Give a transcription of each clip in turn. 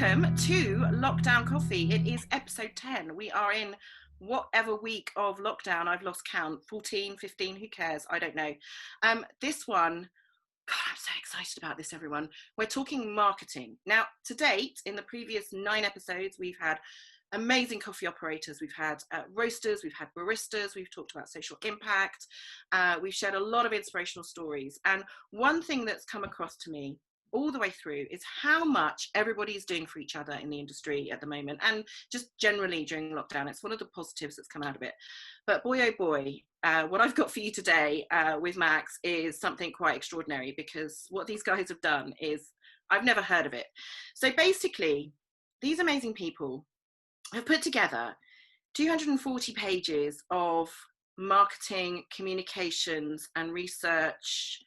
welcome to Lockdown Coffee. It is episode 10. We are in whatever week of lockdown, I've lost count, 14, 15, who cares? I don't know. This one, God, I'm so excited about this, everyone. We're talking marketing. Now, to date, in the previous 9 episodes, we've had amazing coffee operators, we've had roasters, we've had baristas, we've talked about social impact, we've shared a lot of inspirational stories. And one thing that's come across to me all the way through is how much everybody is doing for each other in the industry at the moment, and just generally during lockdown. It's one of the positives that's come out of it. But boy, oh boy, what I've got for you today with Max is something quite extraordinary, because what these guys have done is, I've never heard of it. So basically, these amazing people have put together 240 pages of marketing, communications, and research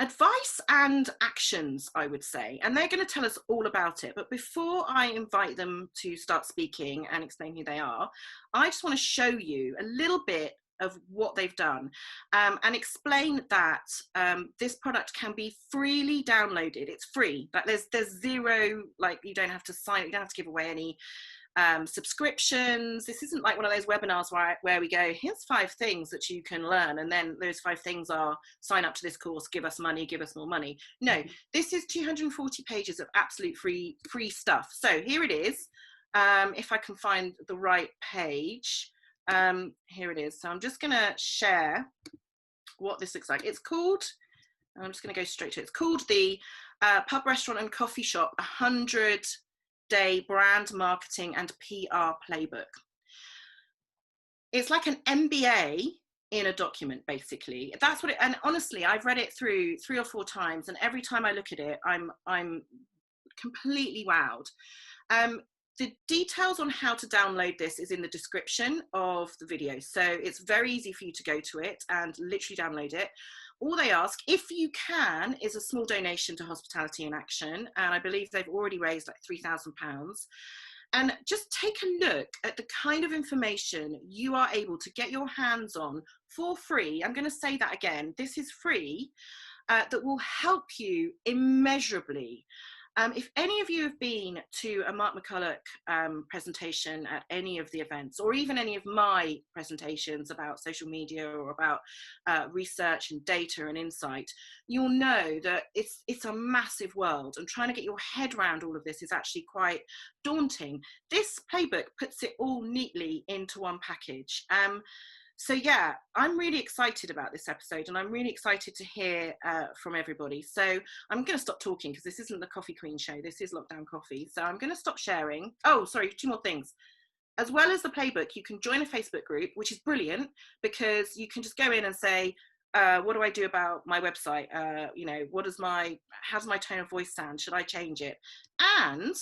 advice and actions, I would say, and they're going to tell us all about it. But before I invite them to start speaking and explain who they are, I just want to show you a little bit of what they've done, and explain that this product can be freely downloaded. It's free, but there's zero, like, you don't have to sign, you don't have to give away any subscriptions. This isn't like one of those webinars where we go, here's 5 things that you can learn, and then those 5 things are sign up to this course, give us money, give us more money. No, this is 240 pages of absolute free stuff. So here it is. If I can find the right page, here it is. So I'm just gonna share what this looks like. It's called, I'm just gonna go straight to it. It's called the Pub, Restaurant and Coffee Shop 100-Day Brand Marketing and PR Playbook. It's like an MBA in a document, basically. That's what it, and honestly, I've read it through 3 or 4 times, and every time I look at it, I'm completely wowed. The details on how to download this is in the description of the video, so it's very easy for you to go to it and literally download it. All they ask, if you can, is a small donation to Hospitality in Action, and I believe they've already raised like £3,000. And just take a look at the kind of information you are able to get your hands on for free. I'm going to say that again, this is free, that will help you immeasurably. If any of you have been to a Mark McCulloch presentation at any of the events, or even any of my presentations about social media or about research and data and insight, you'll know that it's a massive world, and trying to get your head around all of this is actually quite daunting. This playbook puts it all neatly into one package. So yeah, I'm really excited about this episode, and I'm really excited to hear from everybody. So I'm going to stop talking, because this isn't the Coffee Queen show. This is Lockdown Coffee. So I'm going to stop sharing. Oh, sorry, 2 more things. As well as the playbook, you can join a Facebook group, which is brilliant, because you can just go in and say, what do I do about my website? You know, how's my tone of voice sound? Should I change it? And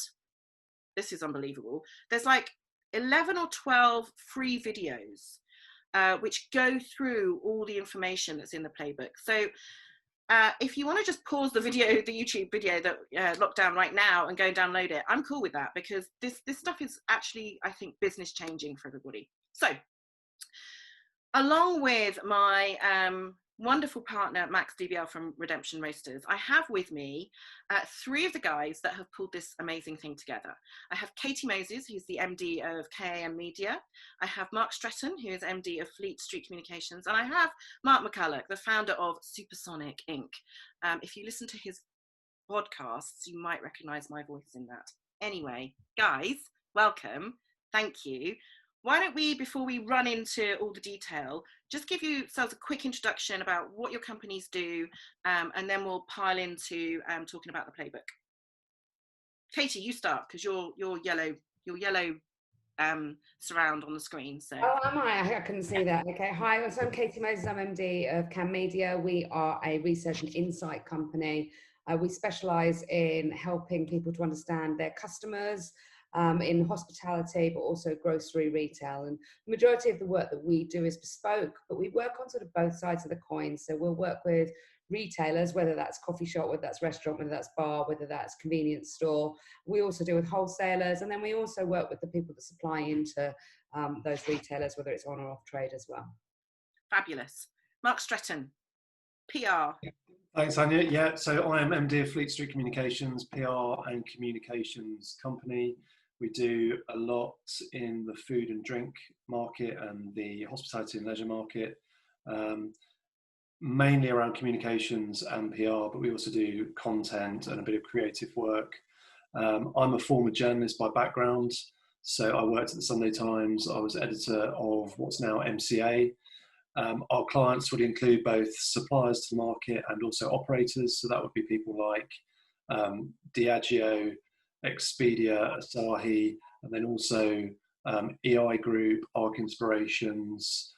this is unbelievable. There's like 11 or 12 free videos which go through all the information that's in the playbook. So if you want to just pause the video, the YouTube video that lockdown right now, and go and download it, I'm cool with that, because this stuff is actually, I think, business changing for everybody. So along with my wonderful partner, Max Dubiel from Redemption Roasters, I have with me 3 of the guys that have pulled this amazing thing together. I have Katy Moses, who's the MD of KAM Media. I have Mark Stretton, who is MD of Fleet Street Communications. And I have Mark McCulloch, the founder of Supersonic Inc. If you listen to his podcasts, you might recognize my voice in that. Anyway, guys, welcome. Thank you. Why don't we, before we run into all the detail, just give yourselves a quick introduction about what your companies do, and then we'll pile into talking about the playbook. Katy, you start, because you're yellow surround on the screen. So. Oh, am I? I couldn't see that. Okay. Hi, so I'm Katy Moses. I'm MD of KAM Media. We are a research and insight company. We specialise in helping people to understand their customers, in hospitality, but also grocery retail. And the majority of the work that we do is bespoke, but we work on sort of both sides of the coin. So we'll work with retailers, whether that's coffee shop, whether that's restaurant, whether that's bar, whether that's convenience store. We also deal with wholesalers, and then we also work with the people that supply into those retailers, whether it's on or off trade as well. Fabulous. Mark Stretton. PR. Thanks, Anya. Yeah, so I am MD of Fleet Street Communications, PR and communications company. We do a lot in the food and drink market and the hospitality and leisure market, mainly around communications and PR, but we also do content and a bit of creative work. I'm a former journalist by background, so I worked at the Sunday Times. I was editor of what's now MCA. Our clients would include both suppliers to the market and also operators. So that would be people like Diageo, Expedia, Asahi, and then also EI Group, Arc Inspirations,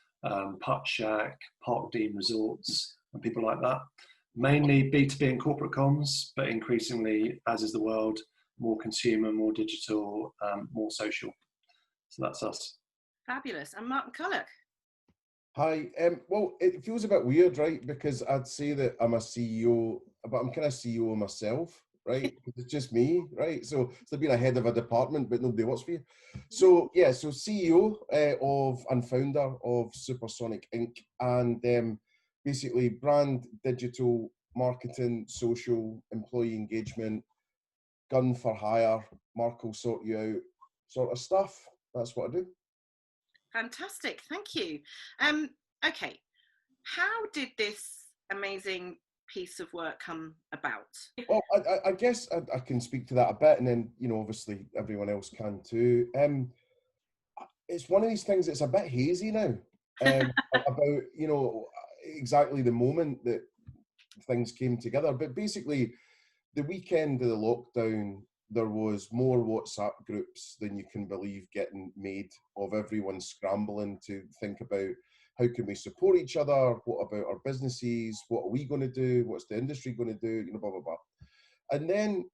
Putt Shack, Park Dean Resorts, and people like that. Mainly B2B and corporate comms, but increasingly, as is the world, more consumer, more digital, more social. So that's us. Fabulous. And Mark McCulloch. Hi. Well, it feels a bit weird, right? Because I'd say that I'm a CEO, but I'm kind of CEO myself, right? It's just me, right? So it's like being a head of a department, but nobody works for you. So yeah, so CEO of and founder of Supersonic Inc. And basically brand, digital, marketing, social, employee engagement, gun for hire, Mark will sort you out sort of stuff. That's what I do. Fantastic, thank you. Okay, how did this amazing piece of work come about? Well, I guess I can speak to that a bit, and then, you know, obviously everyone else can too. It's one of these things that's a bit hazy now about, you know, exactly the moment that things came together. But basically, the weekend of the lockdown, there was more WhatsApp groups than you can believe getting made of everyone scrambling to think about how can we support each other, what about our businesses, what are we going to do, what's the industry going to do, you know, blah, blah, blah. And then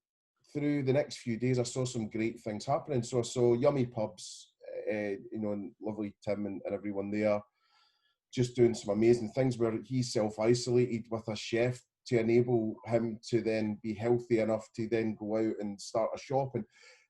through the next few days, I saw some great things happening. So I saw Yummy Pubs, you know, and lovely Tim and everyone there, just doing some amazing things where he self-isolated with a chef to enable him to then be healthy enough to then go out and start a shop. And,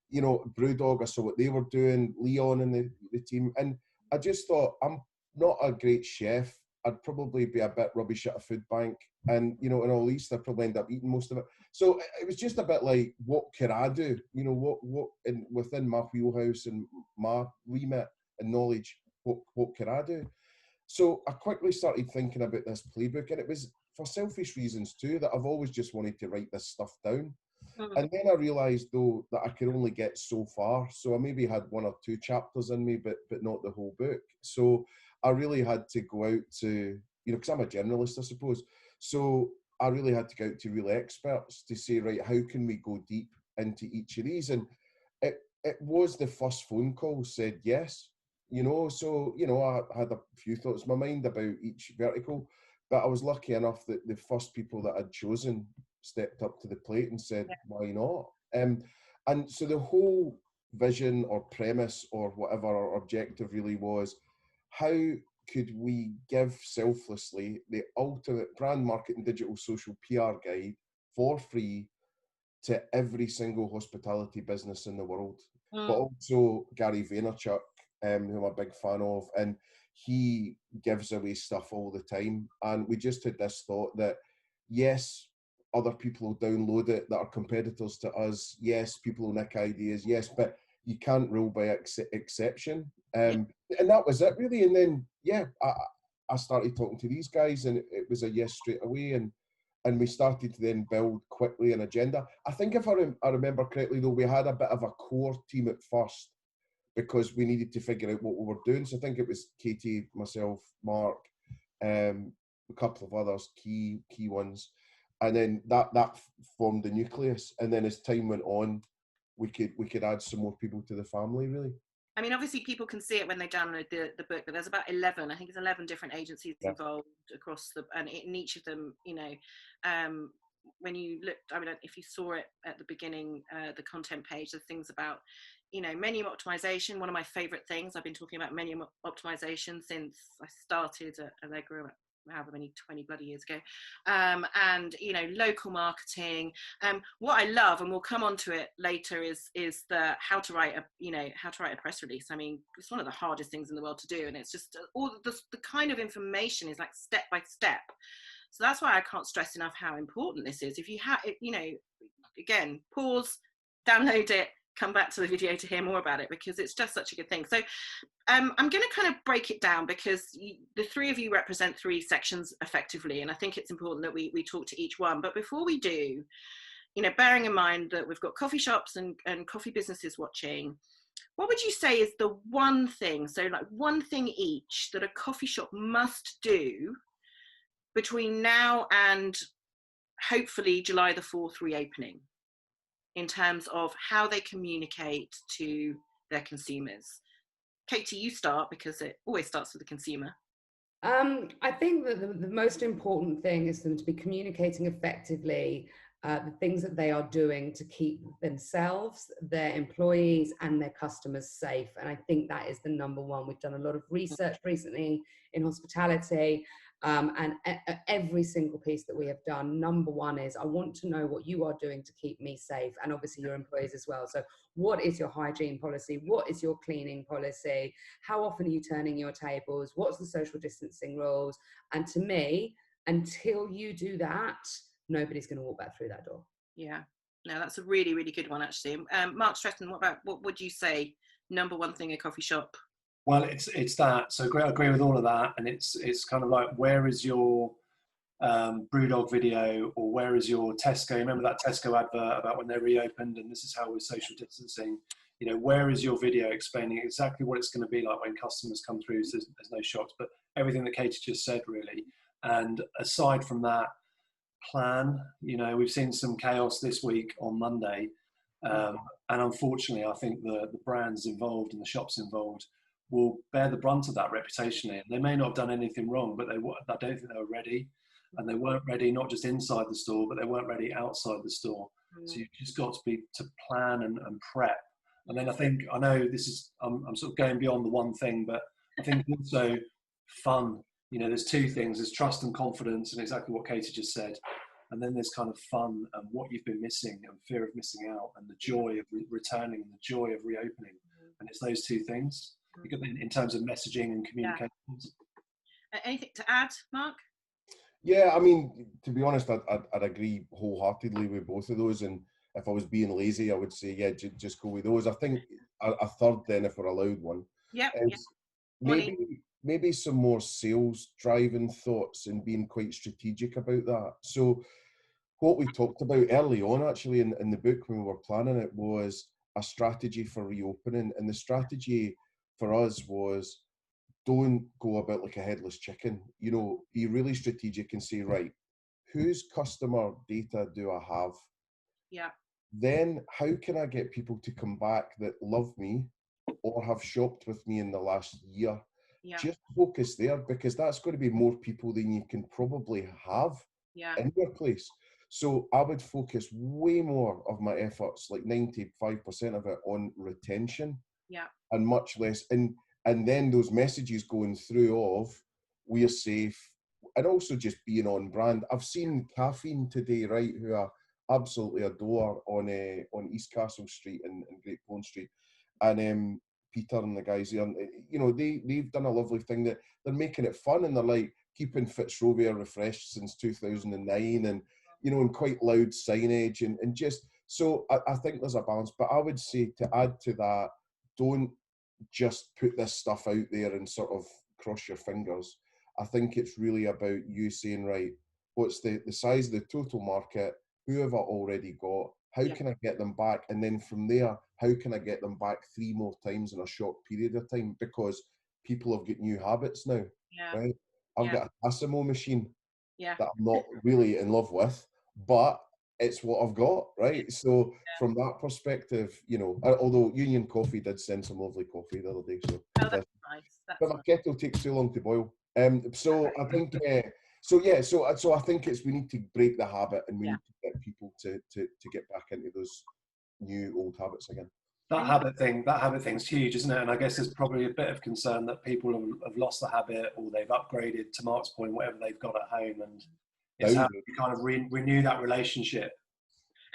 you know, Brewdog, I saw what they were doing, Leon and the team. And I just thought, I'm not a great chef. I'd probably be a bit rubbish at a food bank. And, you know, and at least I'd probably end up eating most of it. So it was just a bit like, what could I do? You know, within my wheelhouse and my remit and knowledge, what could I do? So I quickly started thinking about this playbook, and it was for selfish reasons too, that I've always just wanted to write this stuff down. And then I realised though that I could only get so far. So I maybe had 1 or 2 chapters in me, but not the whole book. So I really had to go out to, you know, because I'm a generalist, I suppose. So I really had to go out to real experts to say, right, how can we go deep into each of these? And it was the first phone call said yes. You know, so, you know, I had a few thoughts in my mind about each vertical, but I was lucky enough that the first people that I'd chosen stepped up to the plate and said, why not? And so the whole vision or premise or whatever our objective really was, how could we give selflessly the ultimate brand marketing digital social PR guide for free to every single hospitality business in the world, but also Gary Vaynerchuk, who I'm a big fan of, and he gives away stuff all the time. And we just had this thought that, yes, other people will download it that are competitors to us. Yes, people will nick ideas. Yes, but you can't rule by exception. And that was it really. And then, yeah, I started talking to these guys, and it was a yes straight away. And we started to then build quickly an agenda. I think if I remember correctly, though, we had a bit of a core team at first, because we needed to figure out what we were doing. So I think it was Katy, myself, Mark, a couple of others, key ones. And then that formed the nucleus. And then as time went on, we could add some more people to the family, really. I mean, obviously people can see it when they download the book, but there's about 11, I think it's 11 different agencies involved across and in each of them, you know, when you looked, I mean, if you saw it at the beginning, the content page, the things about, you know, menu optimization, one of my favorite things. I've been talking about menu optimization since I started at Allegra, however many 20 bloody years ago, and, you know, local marketing. What I love, and we'll come on to it later, is the how to write a press release. I mean, it's one of the hardest things in the world to do, and it's just all the kind of information is like step by step. So that's why I can't stress enough how important this is. If you have, you know, again, pause, download it, come back to the video to hear more about it, because it's just such a good thing. So I'm going to kind of break it down, because the three of you represent three sections effectively, and I think it's important that we talk to each one. But before we do, you know, bearing in mind that we've got coffee shops and coffee businesses watching, what would you say is the one thing, so like one thing each, that a coffee shop must do between now and hopefully July the 4th reopening, in terms of how they communicate to their consumers? Katy, you start, because it always starts with the consumer. I think that the most important thing is them to be communicating effectively the things that they are doing to keep themselves, their employees, and their customers safe. And I think that is the number one. We've done a lot of research recently in hospitality, and every single piece that we have done, number one is, I want to know what you are doing to keep me safe, and obviously your employees as well. So what is your hygiene policy? What is your cleaning policy? How often are you turning your tables? What's the social distancing rules? And to me, until you do that, nobody's going to walk back through that door. Yeah, no, that's a really, really good one, actually. Mark Stretton, what would you say, number one thing a coffee shop? Well, it's that. So I agree with all of that, and it's kind of like, where is your Brewdog video, or where is your Tesco? Remember that Tesco advert about when they reopened, and this is how we're social distancing. You know, where is your video explaining exactly what it's going to be like when customers come through? So there's no shocks, but everything that Katy just said, really. And aside from that, plan. You know, we've seen some chaos this week on Monday, and unfortunately, I think the brands involved and the shops involved will bear the brunt of that reputationally. And they may not have done anything wrong, but I don't think they were ready. And they weren't ready, not just inside the store, but they weren't ready outside the store. So you've just got to plan and prep. And then I know this is, I'm sort of going beyond the one thing, but I think also fun. You know, there's two things. There's trust and confidence, and exactly what Katy just said. And then there's kind of fun and what you've been missing, and fear of missing out, and the joy of returning, and the joy of reopening. And it's those two things in terms of messaging and communications. Yeah. Anything to add, Mark? Yeah, I mean, to be honest, I'd agree wholeheartedly with both of those. And if I was being lazy, I would say, yeah, just go with those. I think a third, then, if we're allowed one, is maybe some more sales-driving thoughts and being quite strategic about that. So what we talked about early on, actually, in the book when we were planning it, was a strategy for reopening. And the strategy for us was, don't go about like a headless chicken. You know, be really strategic and say, right, whose customer data do I have? Yeah. Then how can I get people to come back that love me or have shopped with me in the last year? Yeah. Just focus there, because that's going to be more people than you can probably have in your place. So I would focus way more of my efforts, like 95% of it, on retention, and much less. And then those messages going through of, we're safe, and also just being on brand. I've seen Caffeine today, right, who I absolutely adore, on East Castle Street and Great Pond Street, and Peter and the guys there, you know, they've done a lovely thing, that they're making it fun, and they're like keeping Fitzrovia refreshed since 2009, and you know, and quite loud signage, and just so I think there's a balance. But I would say, to add to that, don't just put this stuff out there and sort of cross your fingers. I think it's really about you saying, right, what's the size of the total market? Who have I already got? How can I get them back? And then from there, how can I get them back 3 more times in a short period of time? Because people have got new habits now, right? I've got a Tassimo machine that I'm not really in love with, but it's what I've got, right? So from that perspective, you know, although Union Coffee did send some lovely coffee the other day, so that's nice. but my kettle takes too long to boil. So I think, so I think we need to break the habit, and we need to get people to get back into those new old habits again. That habit thing's huge, isn't it? And I guess there's probably a bit of concern that people have lost the habit, or they've upgraded, to Mark's point, whatever they've got at home, and it's how you kind of renew that relationship.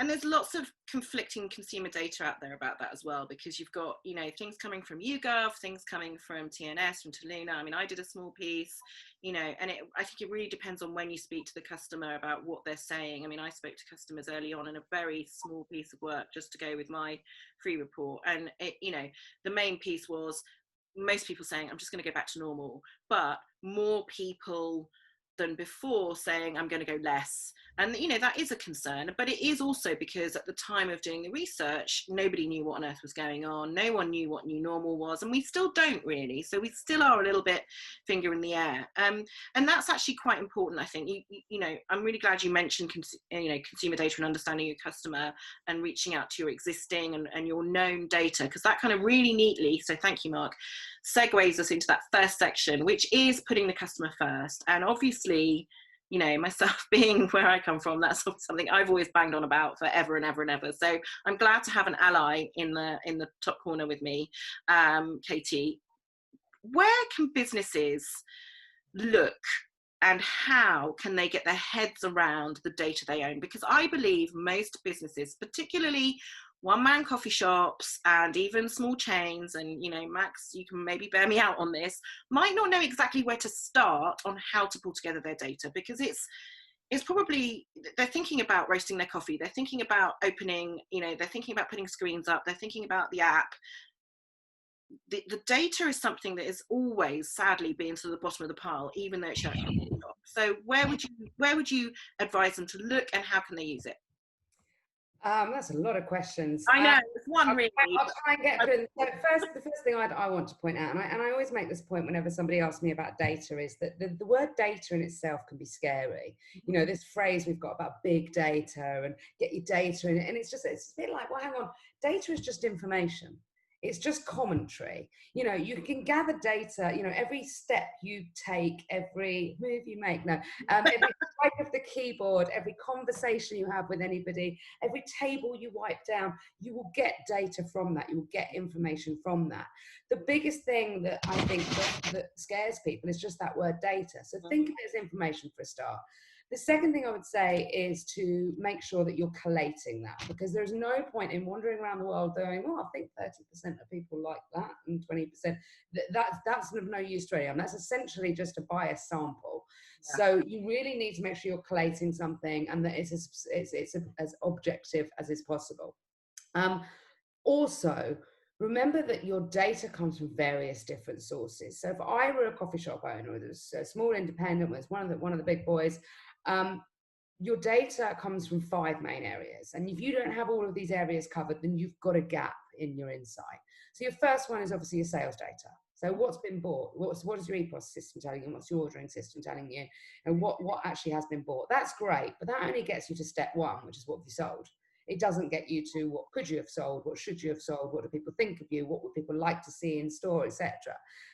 And there's lots of conflicting consumer data out there about that as well, because you've got, you know, things coming from YouGov, things coming from TNS, from Toluna. I mean, I did a small piece, you know, and I think it really depends on when you speak to the customer about what they're saying. I mean, I spoke to customers early on in a very small piece of work just to go with my free report. And, it, you know, the main piece was most people saying, I'm just going to go back to normal, but more people than before saying I'm going to go less. And you know, that is a concern, but it is also because at the time of doing the research, nobody knew what on earth was going on. No one knew what new normal was, and we still don't really. So we still are a little bit finger in the air. And that's actually quite important, I think. You know, I'm really glad you mentioned consumer data and understanding your customer and reaching out to your existing and your known data, because that kind of really neatly, so thank you, Mark, segues us into that first section, which is putting the customer first. And obviously, you know, myself being where I come from, that's something I've always banged on about forever and ever and ever. So I'm glad to have an ally in the top corner with me. Katy, where can businesses look and how can they get their heads around the data they own? Because I believe most businesses, particularly one-man coffee shops and even small chains, and you know, Max, you can maybe bear me out on this, might not know exactly where to start on how to pull together their data, because it's probably, they're thinking about roasting their coffee, they're thinking about opening, you know, they're thinking about putting screens up, they're thinking about the app. The data is something that is always sadly being to the bottom of the pile, even though it's showing up. So where would you advise them to look, and how can they use it? That's a lot of questions. I know, it's one really. I'll try and get through. So the first thing I want to point out, and I always make this point whenever somebody asks me about data, is that the word data in itself can be scary. You know, this phrase we've got about big data and get your data in it, and it's a bit like, well, hang on, data is just information. It's just commentary. You know, you can gather data, you know, every step you take, every move you make, every swipe of the keyboard, every conversation you have with anybody, every table you wipe down, you will get data from that. You will get information from that. The biggest thing that I think that scares people is just that word data. So think of it as information for a start. The second thing I would say is to make sure that you're collating that, because there's no point in wandering around the world going, oh, I think 30% of people like that and 20%. That's of no use to anyone. That's essentially just a bias sample. Yeah. So you really need to make sure you're collating something and that it's as objective as is possible. Also, remember that your data comes from various different sources. So if I were a coffee shop owner, or a small independent, was one of the big boys, your data comes from 5 main areas. And if you don't have all of these areas covered, then you've got a gap in your insight. So your first one is obviously your sales data. So what's been bought? What is your EPOS system telling you? What's your ordering system telling you? And what actually has been bought? That's great, but that only gets you to step 1, which is what have you sold. It doesn't get you to what could you have sold, what should you have sold, what do people think of you, what would people like to see in store, etc.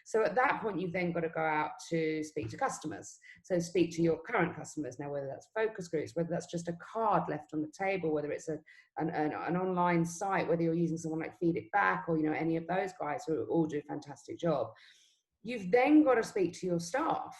So at that point, you've then got to go out to speak to customers. So speak to your current customers. Now, whether that's focus groups, whether that's just a card left on the table, whether it's an online site, whether you're using someone like Feed It Back or, you know, any of those guys who all do a fantastic job. You've then got to speak to your staff.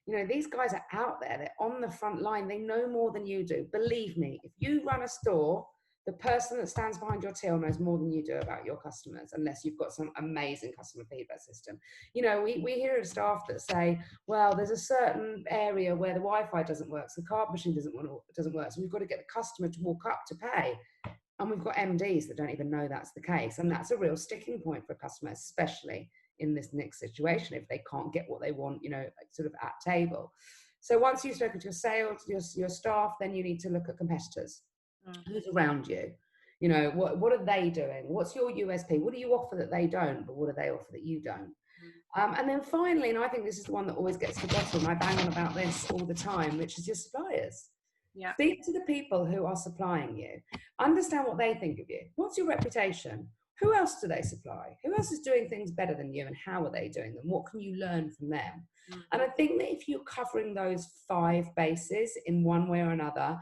You know, these guys are out there, they're on the front line, they know more than you do. Believe me, if you run a store, the person that stands behind your till knows more than you do about your customers, unless you've got some amazing customer feedback system. You know, we hear of staff that say, well, there's a certain area where the Wi-Fi doesn't work, so the card machine doesn't work, so we've got to get the customer to walk up to pay. And we've got MDs that don't even know that's the case. And that's a real sticking point for a customer, especially in this next situation, if they can't get what they want, you know, sort of at table. So once you've spoken to your sales, your staff, then you need to look at competitors. Who's around you? You know, what are they doing? What's your USP? What do you offer that they don't, but what do they offer that you don't? And then finally, and I think this is the one that always gets forgotten, I bang on about this all the time, which is your suppliers. Yeah. Speak to the people who are supplying you. Understand what they think of you. What's your reputation? Who else do they supply? Who else is doing things better than you, and how are they doing them? What can you learn from them? And I think that if you're covering those 5 bases in one way or another,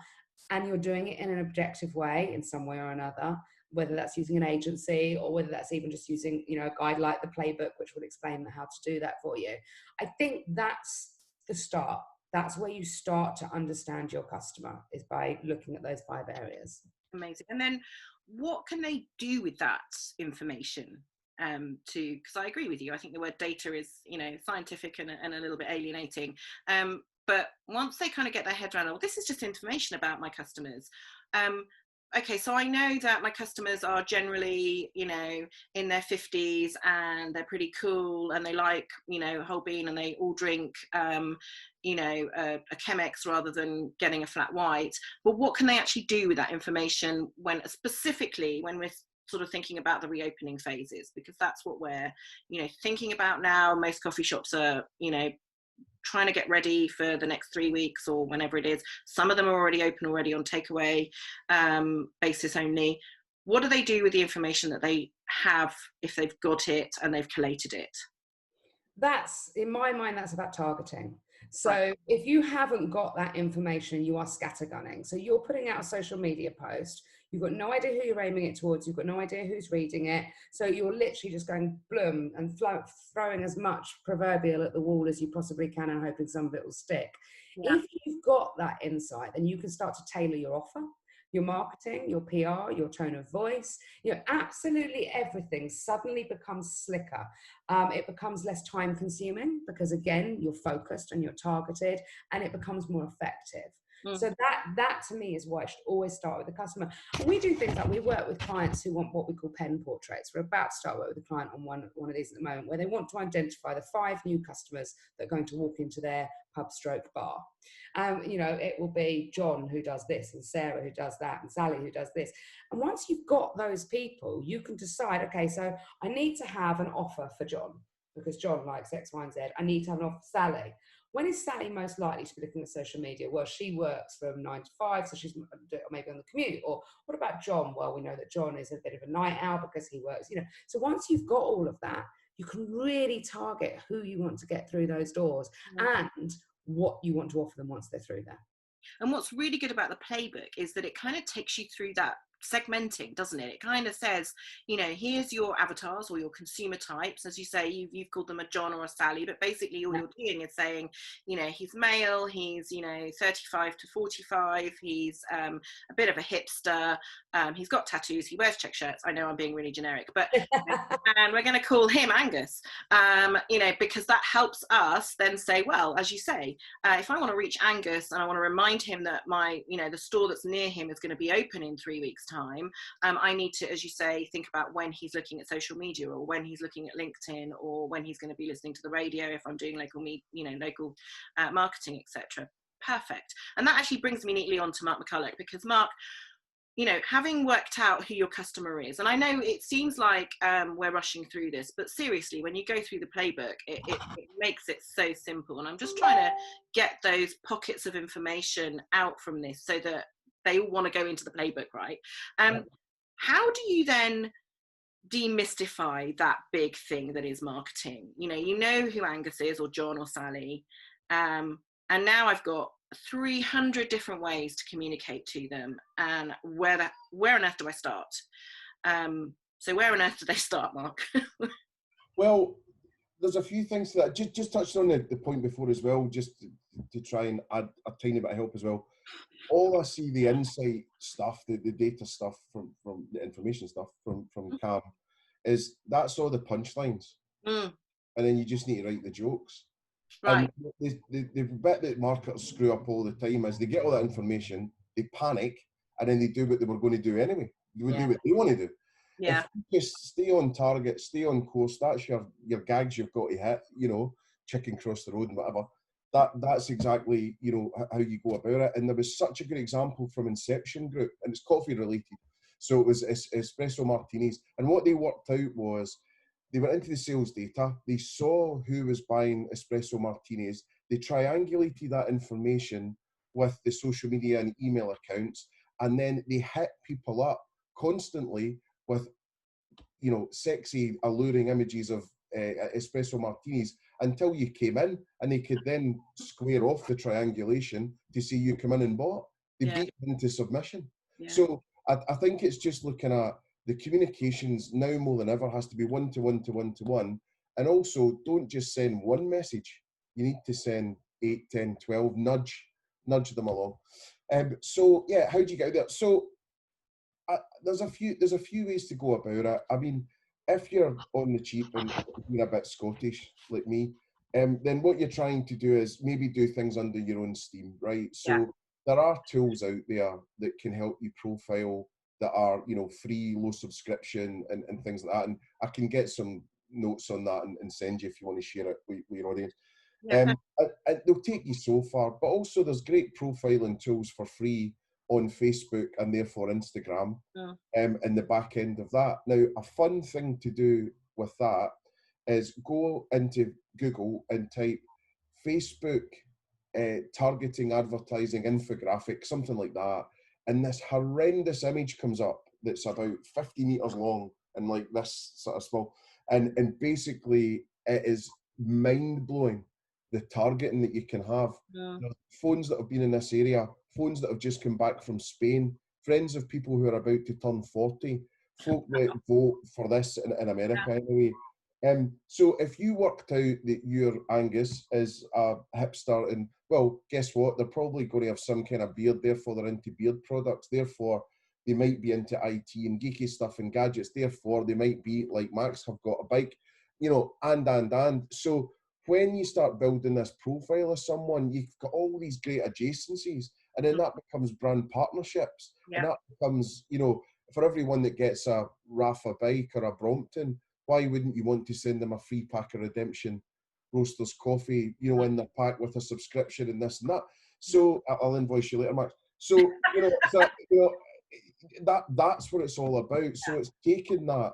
and you're doing it in an objective way in some way or another, whether that's using an agency or whether that's even just using, you know, a guide like the playbook, which will explain how to do that for you. I think that's the start. That's where you start to understand your customer, is by looking at those 5 areas. Amazing. And then what can they do with that information? Because I agree with you, I think the word data is, you know, scientific and a little bit alienating. But once they kind of get their head around, oh, this is just information about my customers. Okay, so I know that my customers are generally, you know, in their 50s and they're pretty cool and they like, you know, whole bean and they all drink, you know, a Chemex rather than getting a flat white. But what can they actually do with that information specifically when we're sort of thinking about the reopening phases? Because that's what we're, you know, thinking about now. Most coffee shops are, you know, trying to get ready for the next 3 weeks or whenever it is. Some of them are already open on takeaway basis only. What do they do with the information that they have if they've got it and they've collated it? That's, in my mind, that's about targeting. So Right. if you haven't got that information, you are scattergunning. So you're putting out a social media post, you've got no idea who you're aiming it towards, you've got no idea who's reading it. So you're literally just going bloom and throwing as much proverbial at the wall as you possibly can and hoping some of it will stick. Yeah. If you've got that insight, then you can start to tailor your offer, your marketing, your PR, your tone of voice, you know, absolutely everything suddenly becomes slicker. It becomes less time consuming because, again, you're focused and you're targeted, and it becomes more effective. So that to me is why it should always start with the customer. And we do things like, we work with clients who want what we call pen portraits. We're about to start work with a client on one of these at the moment, where they want to identify the 5 new customers that are going to walk into their pub stroke bar. You know, it will be John who does this, and Sarah who does that, and Sally who does this. And once you've got those people, you can decide, okay, so I need to have an offer for John because John likes X, Y, and Z. I need to have an offer for Sally. When is Sally most likely to be looking at social media? Well, she works from 9 to 5, so she's maybe on the commute. Or what about John? Well, we know that John is a bit of a night owl because he works, you know. So once you've got all of that, you can really target who you want to get through those doors and what you want to offer them once they're through there. And what's really good about the playbook is that it kind of takes you through that segmenting, doesn't it? It kind of says, you know, here's your avatars or your consumer types. As you say, you've called them a John or a Sally, but basically all you're doing is saying, you know, he's male, he's, you know, 35 to 45, he's a bit of a hipster, he's got tattoos, he wears check shirts. I know I'm being really generic, but and we're going to call him Angus, you know, because that helps us then say, well, as you say, if I want to reach Angus and I want to remind him that my, you know, the store that's near him is going to be open in 3 weeks' time, I need to, as you say, think about when he's looking at social media or when he's looking at LinkedIn or when he's going to be listening to the radio if I'm doing local marketing, etc. Perfect. And that actually brings me neatly on to Mark McCulloch, because Mark, you know, having worked out who your customer is, and I know it seems like we're rushing through this, but seriously, when you go through the playbook, it makes it so simple. And I'm just trying to get those pockets of information out from this so that they all want to go into the playbook, right? How do you then demystify that big thing that is marketing? You know who Angus is, or John or Sally, and now I've got 300 different ways to communicate to them, and where on earth do I start? So where on earth do they start, Mark? Well, there's a few things to that. Just touched on the point before as well, just to try and add a tiny bit of help as well. All I see the insight stuff, the data stuff from the information stuff from Cam, is that's all the punchlines. And then you just need to write the jokes. Right. And the bit that marketers screw up all the time is they get all that information, they panic, and then they do what they were going to do anyway. They would do what they want to do. Yeah. If you just stay on target, stay on course, that's your gags you've got to hit, you know, chicken cross the road and whatever. That's exactly, you know, how you go about it. And there was such a good example from Inception Group, and it's coffee related. So it was espresso martinis. And what they worked out was they went into the sales data, they saw who was buying espresso martinis, they triangulated that information with the social media and email accounts, and then they hit people up constantly with, you know, sexy, alluring images of espresso martinis until you came in, and they could then square off the triangulation to see you come in and bought. They beat into submission. So I think it's just looking at the communications now more than ever has to be one to one to one to one. And also, don't just send one message. You need to send 8, 10, 12, nudge them along. So yeah, how do you get out there? So there's a few ways to go about it. I mean, if you're on the cheap and you're a bit Scottish like me, then what you're trying to do is maybe do things under your own steam, right? So there are tools out there that can help you profile that are, you know, free, low subscription and things like that. And I can get some notes on that and send you if you want to share it with your audience. And they'll take you so far, but also there's great profiling tools for free on Facebook and therefore Instagram in the back end of that. Now, a fun thing to do with that is go into Google and type Facebook targeting advertising infographic, something like that. And this horrendous image comes up that's about 50 meters long and like this sort of small. And basically it is mind blowing, the targeting that you can have. Phones that have been in this area, phones that have just come back from Spain, friends of people who are about to turn 40, folk that vote for this in America anyway. So if you worked out that your Angus is a hipster, and well, guess what? They're probably going to have some kind of beard, therefore they're into beard products, therefore they might be into IT and geeky stuff and gadgets, therefore they might be like Max, have got a bike, you know, and. So when you start building this profile of someone, you've got all these great adjacencies, and then that becomes brand partnerships. And that becomes, you know, for everyone that gets a Rafa bike or a Brompton, why wouldn't you want to send them a free pack of Redemption Roasters coffee, you know, in their pack with a subscription and this and that? So I'll invoice you later, Max. So, you know, that's what it's all about. So it's taking that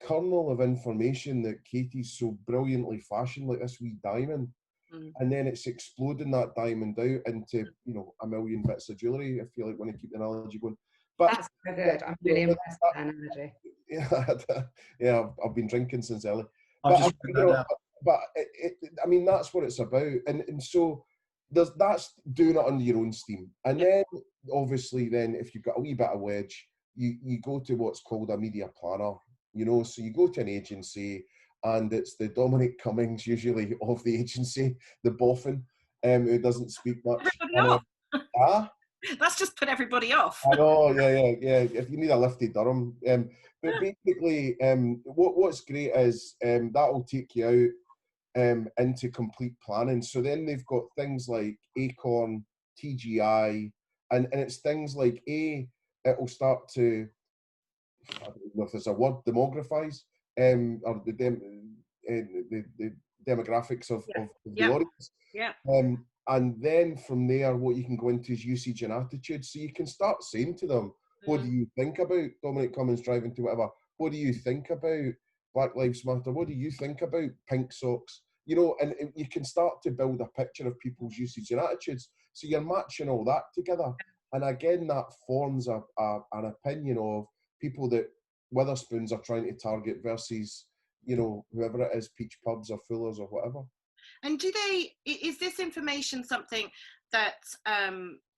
kernel of information that Katy's so brilliantly fashioned, like this wee diamond, and then it's exploding that diamond out into, you know, a million bits of jewellery, if you like want to keep the analogy going. But that's so good. I'm really impressed with that analogy. Yeah, I've been drinking since early. But I mean, that's what it's about. And so that's doing it under your own steam. And then, obviously, then if you've got a wee bit of wedge, you go to what's called a media planner. You know, so you go to an agency, and it's the Dominic Cummings, usually of the agency, the boffin, who doesn't speak much. That's just put everybody off. I know, yeah. If you need a lifty Durham, but basically, what's great is that'll take you out into complete planning. So then they've got things like Acorn, TGI, and it's things like it'll start to, I don't know if there's a word, demographize, or the demographics of the audience. And then from there, what you can go into is usage and attitude. So you can start saying to them, what do you think about Dominic Cummings driving to whatever? What do you think about Black Lives Matter? What do you think about pink socks? You know, and you can start to build a picture of people's usage and attitudes. So you're matching all that together. And again, that forms an opinion of people that Witherspoons are trying to target versus, you know, whoever it is, Peach Pubs or Fullers or whatever. And is this information something that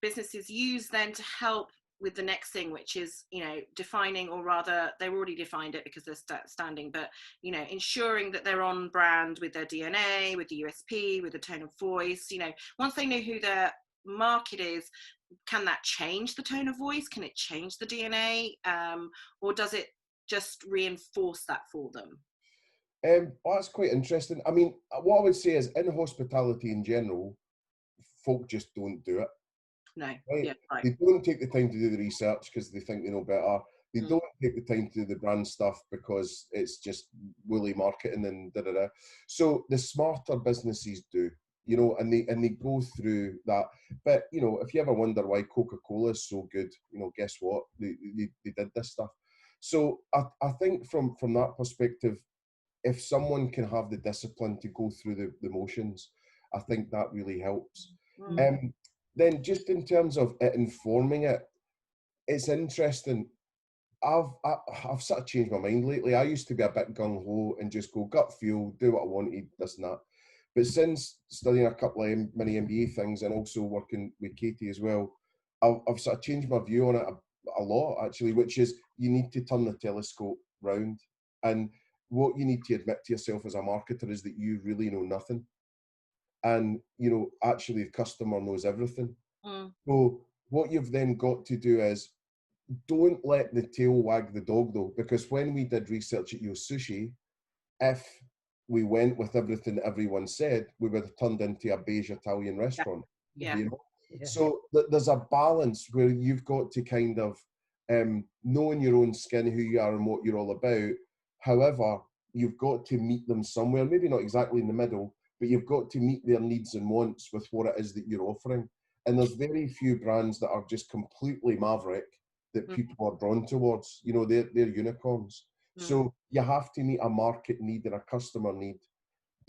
businesses use then to help with the next thing, which is, you know, defining, or rather they've already defined it because they're standing, but, you know, ensuring that they're on brand with their DNA, with the USP, with the tone of voice, you know, once they know who their market is, can that change the tone of voice? Can it change the DNA? Or does it just reinforce that for them? Well, that's quite interesting. I mean, what I would say is in hospitality in general, folk just don't do it. No, right? Yeah, right. They don't take the time to do the research because they think they know better. They don't take the time to do the brand stuff because it's just woolly marketing and da-da-da. So the smarter businesses do, you know, and they go through that. But, you know, if you ever wonder why Coca-Cola is so good, you know, guess what? They did this stuff. So I think from that perspective, if someone can have the discipline to go through the motions, I think that really helps. Then just in terms of it informing it, it's interesting. I've sort of changed my mind lately. I used to be a bit gung-ho and just go gut feel, do what I wanted, this and that. But since studying a couple of mini MBA things and also working with Katy as well, I've sort of changed my view on it a lot, actually, which is you need to turn the telescope round. And what you need to admit to yourself as a marketer is that you really know nothing. and actually the customer knows everything. Mm. So what you've then got to do is, don't let the tail wag the dog, though, because when we did research at Yo Sushi, if we went with everything everyone said, we would have turned into a beige Italian restaurant. Yeah. Yeah. So there's a balance where you've got to kind of know in your own skin who you are and what you're all about. However, you've got to meet them somewhere, maybe not exactly in the middle, but you've got to meet their needs and wants with what it is that you're offering. And there's very few brands that are just completely maverick that people are drawn towards. They're unicorns. So you have to meet a market need and a customer need,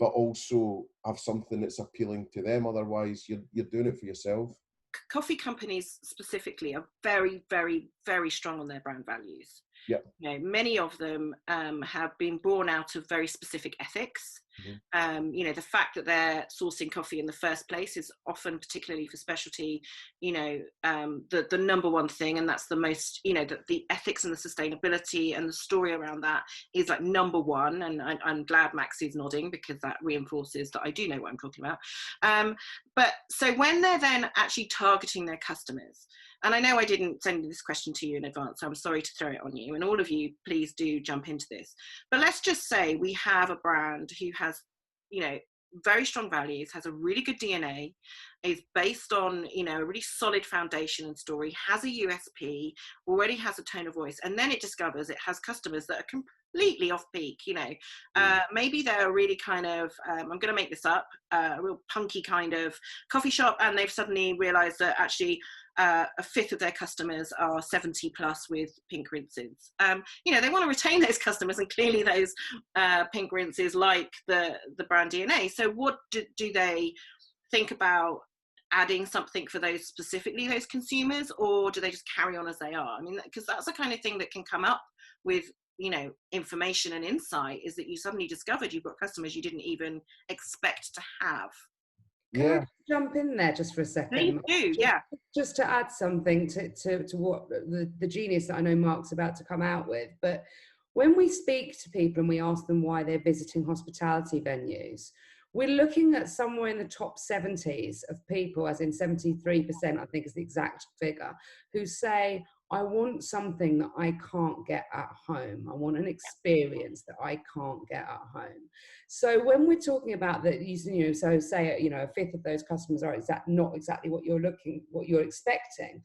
but also have something that's appealing to them. Otherwise, you're doing it for yourself. Coffee companies specifically are very, very, very strong on their brand values. Yeah. Many of them have been born out of very specific ethics. The fact that they're sourcing coffee in the first place is often, particularly for specialty, the number one thing, and that's the most, the ethics and the sustainability and the story around that is like number one. And I'm glad Max is nodding, because that reinforces that I do know what I'm talking about. But so when they're then actually targeting their customers, and I know I didn't send this question to you in advance, so I'm sorry to throw it on you, and all of you, please do jump into this. But let's just say we have a brand who has, very strong values, has a really good DNA, is based on, a really solid foundation and story, has a USP, already has a tone of voice, and then it discovers it has customers that are completely off peak. Maybe they're really kind of, I'm going to make this up, a real punky kind of coffee shop, and they've suddenly realized that actually a fifth of their customers are 70 plus with pink rinses. They want to retain those customers, and clearly those pink rinses like the brand DNA. So what do they think about adding something for those specifically, those consumers, or do they just carry on as they are? I mean, because that's the kind of thing that can come up with information and insight, is that you suddenly discovered you've got customers you didn't even expect to have. Can I jump in there just for a second? Please do, Just to add something to what the genius that I know Mark's about to come out with. But when we speak to people and we ask them why they're visiting hospitality venues, we're looking at somewhere in the top 70s of people, as in 73%, I think is the exact figure, who say, I want something that I can't get at home. I want an experience that I can't get at home. So when we're talking about that, so say, a fifth of those customers are not exactly what you're expecting.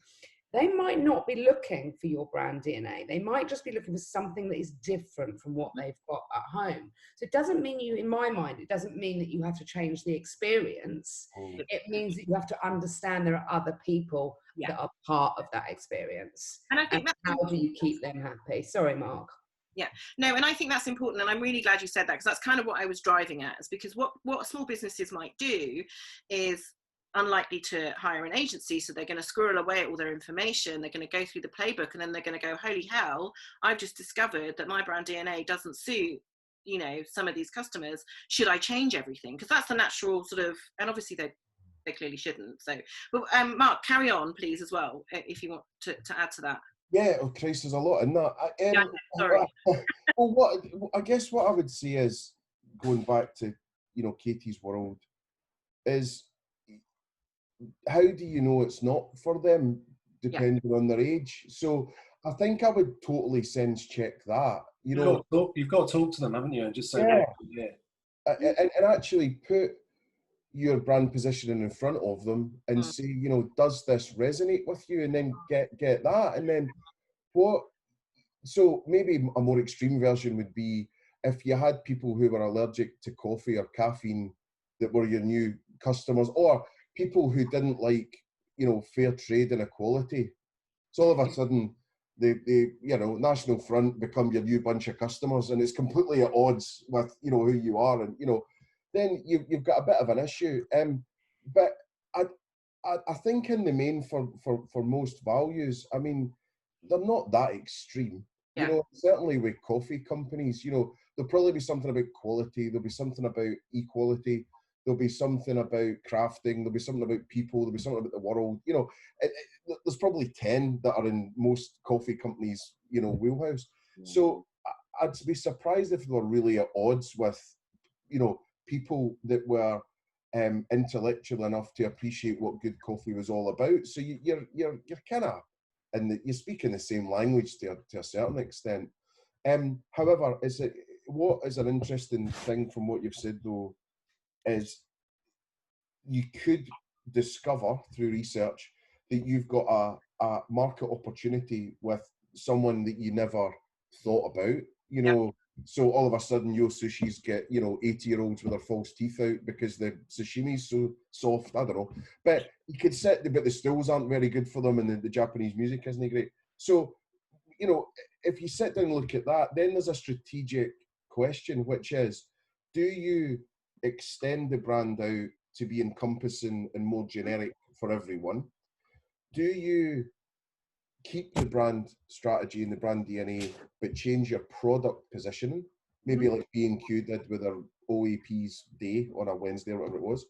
They might not be looking for your brand DNA. They might just be looking for something that is different from what they've got at home. So it doesn't mean in my mind, it doesn't mean that you have to change the experience. It means that you have to understand there are other people that are part of that experience. And I think how do you keep them happy? Sorry, Mark. Yeah, no, and I think that's important, and I'm really glad you said that, because that's kind of what I was driving at, is because what small businesses might do is unlikely to hire an agency, so they're going to squirrel away at all their information, they're going to go through the playbook, and then they're going to go, holy hell, I've just discovered that my brand DNA doesn't suit some of these customers. Should I change everything? Because that's the natural sort of, and obviously they clearly shouldn't. So, but Mark, carry on please as well, if you want to add to that. Yeah, oh Christ, there's a lot in that. Sorry. Well, I guess what I would say is, going back to Katy's world, is how do you know it's not for them, depending on their age? So I think I would totally sense check that. You've got to talk to them, haven't you? And just say, and actually put your brand positioning in front of them and say, does this resonate with you? And then get that. And then so maybe a more extreme version would be if you had people who were allergic to coffee or caffeine that were your new customers, or people who didn't like, fair trade and equality. So all of a sudden, the National Front become your new bunch of customers, and it's completely at odds with, who you are, and, then you've got a bit of an issue. But I think in the main for most values, I mean, they're not that extreme. Certainly with coffee companies, there'll probably be something about quality, there'll be something about equality, there'll be something about crafting, there'll be something about people, there'll be something about the world. There's probably 10 that are in most coffee companies, wheelhouse. So I'd be surprised if they were really at odds with, people that were intellectual enough to appreciate what good coffee was all about. So you're kind of, and you're speaking the same language to a certain extent. However, what is an interesting thing from what you've said though is you could discover through research that you've got a market opportunity with someone that you never thought about, you know. So all of a sudden your sushis get, 80-year-olds with their false teeth out because the sashimi's so soft. I don't know. But you could but the stools aren't very good for them, and the Japanese music isn't great. So, if you sit down and look at that, then there's a strategic question, which is, do you extend the brand out to be encompassing and more generic for everyone? Do you keep the brand strategy and the brand DNA, but change your product positioning? Maybe like B&Q did with their OAP's day on a Wednesday or whatever it was.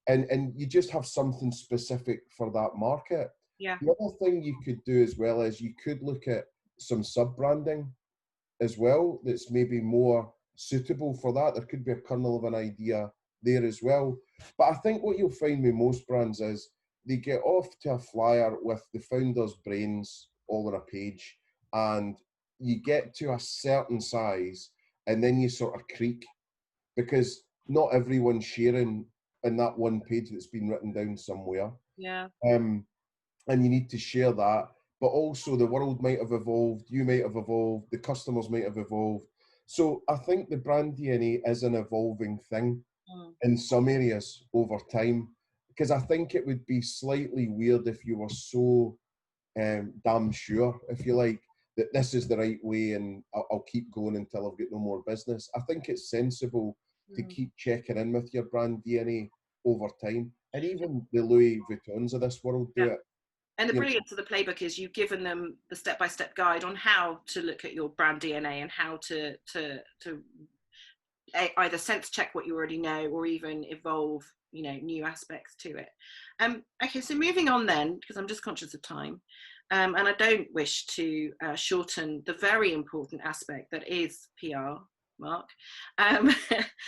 And you just have something specific for that market. Yeah. The other thing you could do as well is you could look at some sub-branding as well that's maybe more suitable for that. There could be a kernel of an idea there as well. But I think what you'll find with most brands is they get off to a flyer with the founder's brains all on a page, and you get to a certain size and then you sort of creak, because not everyone's sharing in that one page that's been written down somewhere. Yeah. And you need to share that. But also the world might have evolved, you might have evolved, the customers might have evolved. So I think the brand DNA is an evolving thing in some areas over time, because I think it would be slightly weird if you were so damn sure, if you like, that this is the right way and I'll keep going until I've got no more business. I think it's sensible to keep checking in with your brand DNA over time. And even the Louis Vuittons of this world do it. And the brilliance of the playbook is you've given them the step-by-step guide on how to look at your brand DNA and how to either sense check what you already know or even evolve, new aspects to it. Okay, so moving on then, because I'm just conscious of time, and I don't wish to shorten the very important aspect that is PR, Mark.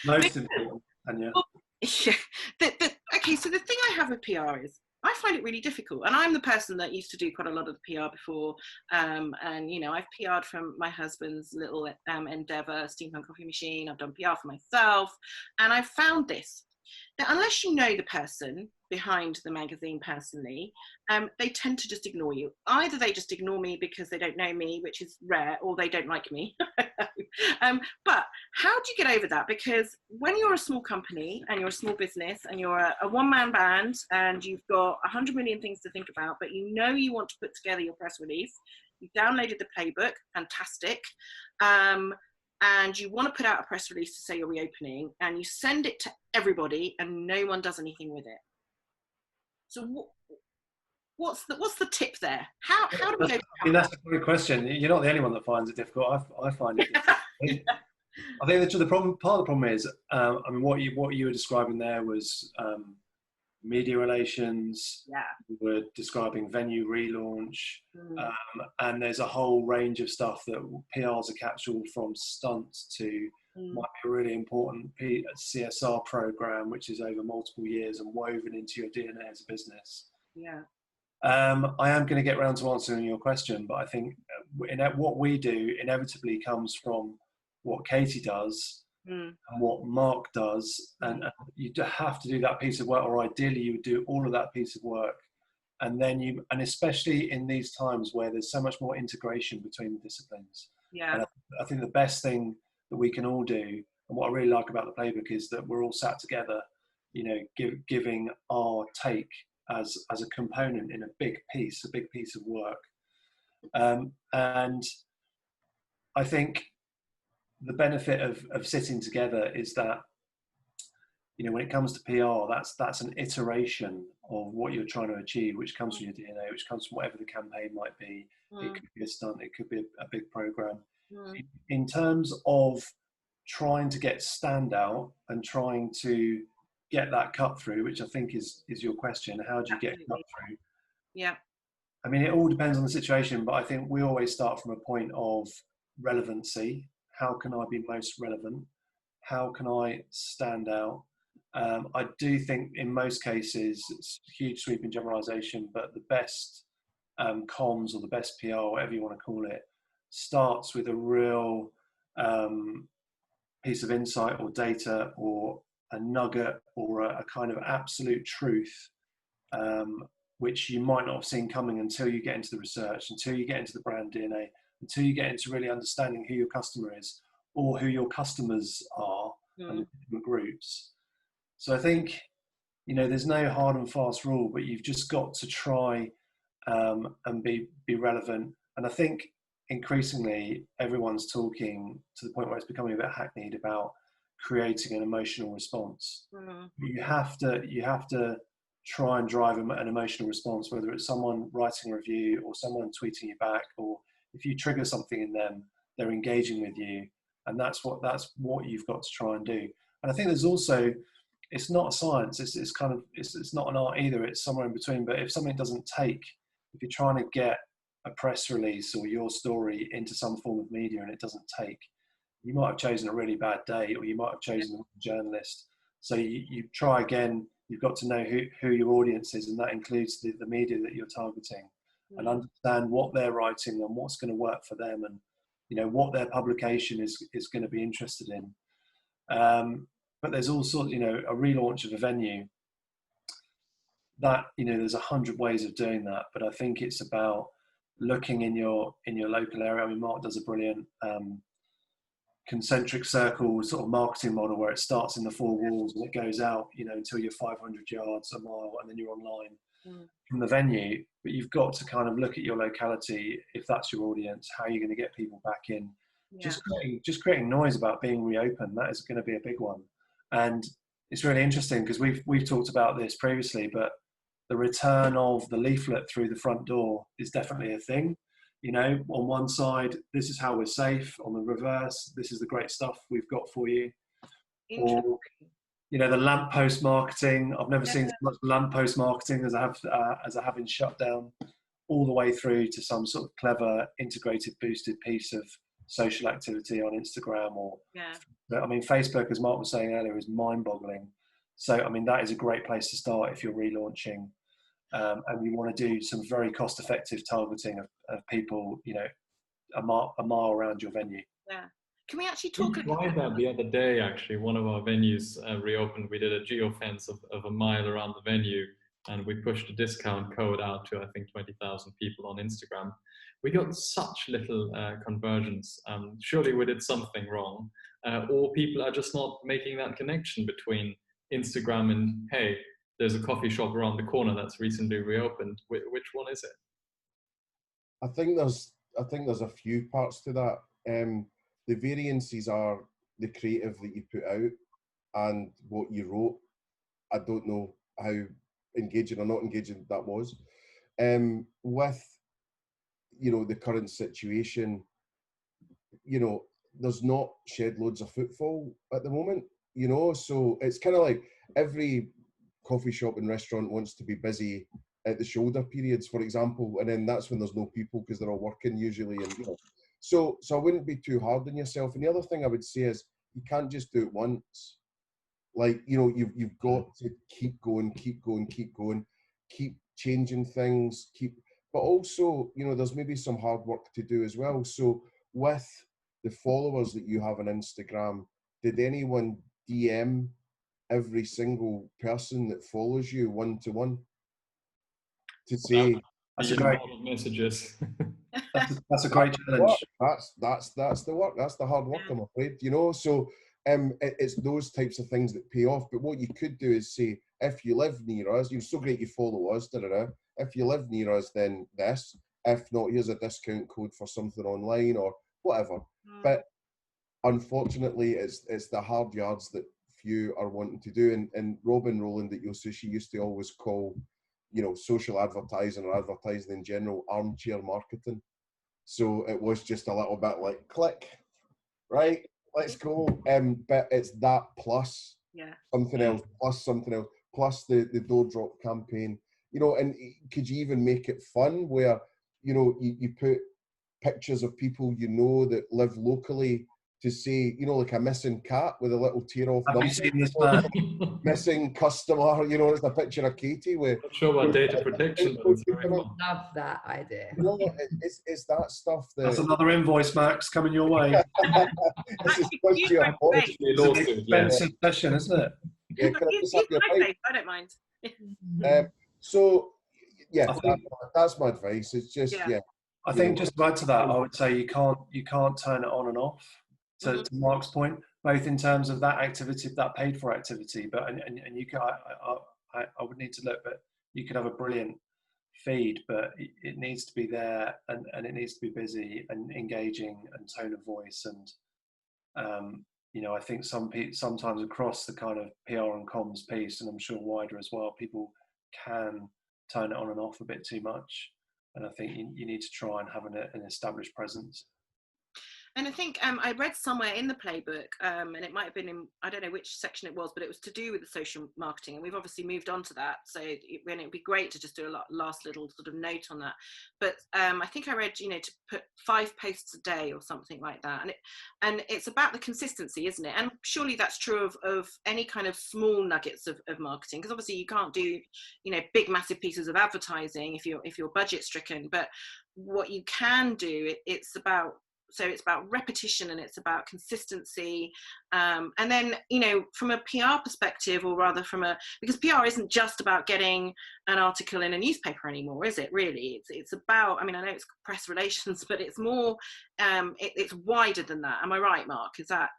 Most important, Anya. Okay, so the thing I have with PR is I find it really difficult, and I'm the person that used to do quite a lot of the PR before, and I've PR'd from my husband's little endeavour, steampunk coffee machine. I've done PR for myself, and I've found this, that unless you know the person behind the magazine personally, they tend to just ignore you. Either they just ignore me because they don't know me, which is rare, or they don't like me. But how do you get over that? Because when you're a small company and you're a small business and you're a one-man band and you've got 100 million things to think about, but you want to put together your press release, you downloaded the playbook, fantastic, and you want to put out a press release to say you're reopening, and you send it to everybody and no one does anything with it. So what's the tip there? How do we open? I mean, that's a great question. You're not the only one that finds it difficult. I find it difficult. I think part of the problem is, what you were describing there was media relations. Yeah. We were describing venue relaunch, and there's a whole range of stuff that PRs are captured from stunts to might be a really important CSR program, which is over multiple years and woven into your DNA as a business. Yeah. I am going to get around to answering your question, but I think what we do inevitably comes from what Katy does and what Mark does, and you have to do that piece of work, or ideally you would do all of that piece of work, and then and especially in these times where there's so much more integration between the disciplines. Yeah. And I think the best thing that we can all do, and what I really like about the playbook, is that we're all sat together, giving our take as a component in a big piece of work. And I think the benefit of sitting together is that, when it comes to PR, that's an iteration of what you're trying to achieve, which comes from your DNA, which comes from whatever the campaign might be. It could be a stunt, it could be a big program. In terms of trying to get standout and trying to get that cut through, which I think is your question, how do you get cut through? Yeah. I mean, it all depends on the situation, but I think we always start from a point of relevancy. How can I be most relevant? How can I stand out? I do think in most cases, it's a huge sweeping generalization, but the best comms or the best PR, whatever you want to call it, starts with a real piece of insight or data or a nugget or a kind of absolute truth, which you might not have seen coming until you get into the research, until you get into the brand DNA, until you get into really understanding who your customer is or who your customers are and the different groups. So I think, you know, there's no hard and fast rule, but you've just got to try and be relevant. And I think increasingly everyone's talking to the point where it's becoming a bit hackneyed about creating an emotional response. You have to try and drive an emotional response, whether it's someone writing a review or someone tweeting you back, or if you trigger something in them, they're engaging with you, and that's what you've got to try and do. And I think there's also, it's not a science, it's kind of, it's not an art either, it's somewhere in between. But if something doesn't take, if you're trying to get a press release or your story into some form of media and it doesn't take, you might have chosen a really bad day, or you might have chosen a journalist. So you try again. You've got to know who your audience is, and that includes the media that you're targeting, and understand what they're writing and what's going to work for them, and you know what their publication is going to be interested in. But there's also, you know, a relaunch of a venue that, you know, there's 100 ways of doing that, but I think it's about looking in your local area. I mean, Mark does a brilliant concentric circle sort of marketing model where it starts in the four walls and it goes out, you know, until you're 500 yards, a mile, and then you're online from the venue. But you've got to kind of look at your locality, if that's your audience, how you're going to get people back in. Just creating noise about being reopened, that is going to be a big one. And it's really interesting because we've talked about this previously, but the return of the leaflet through the front door is definitely a thing. You know, on one side, this is how we're safe. On the reverse, this is the great stuff we've got for you. Or, you know, the lamppost marketing. I've never seen so much lamppost marketing as I have in Shutdown, all the way through to some sort of clever, integrated, boosted piece of social activity on Instagram. Or, I mean, Facebook, as Mark was saying earlier, is mind-boggling. So, I mean, that is a great place to start if you're relaunching. And you want to do some very cost-effective targeting of people, you know, a mile around your venue. Yeah. Can we actually talk? We tried that the other day. Actually, one of our venues reopened. We did a geofence of a mile around the venue, and we pushed a discount code out to, I think, 20,000 people on Instagram. We got such little conversions. Surely we did something wrong, or people are just not making that connection between Instagram and, hey, there's a coffee shop around the corner that's recently reopened. Which one is it? I think there's a few parts to that. The variances are the creative that you put out and what you wrote. I don't know how engaging or not engaging that was. With, you know, the current situation, you know, there's not shed loads of footfall at the moment, you know, so it's kind of like every coffee shop and restaurant wants to be busy at the shoulder periods, for example, and then that's when there's no people because they're all working usually, and you know, so I wouldn't be too hard on yourself. And the other thing I would say is you can't just do it once. Like, you know, you've got to keep going, keep changing things, but also, you know, there's maybe some hard work to do as well. So with the followers that you have on Instagram, did anyone DM every single person that follows you one-to-one to say that's a great messages? that's a great challenge. That's the work. That's the hard work, I'm afraid, you know. So it's those types of things that pay off. But what you could do is say, if you live near us, you're so great you follow us, if you live near us, then this. If not, here's a discount code for something online or whatever. But unfortunately, it's the hard yards that few are wanting to do. And Robin Rowland at Yosushi used to always call, you know, social advertising or advertising in general armchair marketing. So it was just a little bit like, click, right, let's go. But it's that plus something else, plus the door drop campaign, you know. And could you even make it fun where, you know, you put pictures of people you know that live locally to say, you know, like a missing cat with a little tear off. Have you seen this man? Missing customer, you know, it's a picture of Katy with. Not sure about data protection, but it's very fun. Love that idea. You know, it's that stuff that. That's another invoice, Max, coming your way. This is close to your voice. It's an expensive session, isn't it? Yeah, can I just have your mic? I don't mind. So, yeah, that's my advice. It's just, yeah. I think just to add to that, I would say you can't turn it on and off. To Mark's point, both in terms of that activity, that paid for activity, but and you can, I would need to look, but you could have a brilliant feed, but it needs to be there and it needs to be busy and engaging and tone of voice and you know, I think sometimes across the kind of PR and comms piece, and I'm sure wider as well, people can turn it on and off a bit too much. And I think you need to try and have an established presence. And I think I read somewhere in the playbook, and it might have been in, I don't know which section it was, but it was to do with the social marketing. And we've obviously moved on to that. So it would be great to just do a last little sort of note on that. But I think I read, you know, to put 5 posts a day or something like that. And it's about the consistency, isn't it? And surely that's true of any kind of small nuggets of marketing, because obviously you can't do, you know, big, massive pieces of advertising if you're budget stricken. But what you can do, it's about repetition and it's about consistency, and then, you know, from a PR perspective, or rather because PR isn't just about getting an article in a newspaper anymore, is it really? It's about, I mean, I know it's press relations, but it's more it's wider than that. Am I right, Mark? Is that?